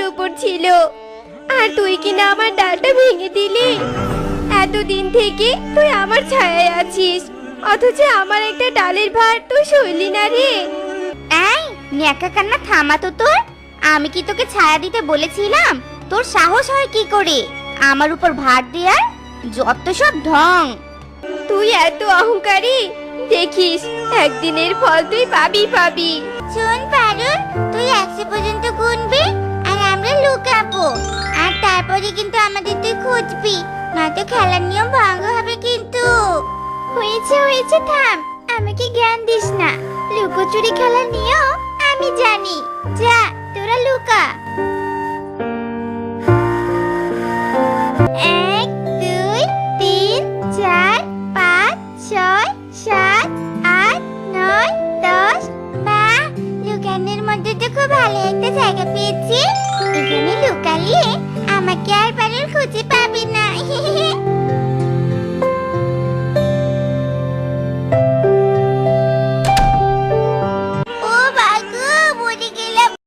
তোর উপর ছিল, আর তুই কিনা আমার ডালটা ভেঙে দিলি। এতদিন থেকে তুই আমার ছায়ায় আছিস, অথচ আমার একটা ডালের ভার তুই সইলি না রে। এই ন্যাকা কান্না থামা তো তোর। আমি কি তোকে ছায়া দিতে বলেছিলাম? তোর সাহস হয় কি করে আমার উপর ভার দেয়ার? যত সব ঢং। তুই এত অহংকারী, দেখিস একদিনের ফল তুই পাবি। শোন পারুল, তুই 100 পর্যন্ত গুনবি আর আমরা লুকাবো, আর তারপরে কিন্তু আমাদের তুই খুঁজবি, নয়তো খেলার নিয়ম ভঙ্গ হবে কিন্তু। হয়েছে থাম, আমাকে জ্ঞান দিস না। লুকোচুরি খেলার নিয়ম আমি জানি। যা তোরা লুকা। 1 2 3 4 5 6 7 8 9 10। বাহ, লুকানোর মধ্যে তো খুব ভালো একটা জায়গা পেয়েছি। এখানে লুকালে আমাকে আর পারুল খুঁজে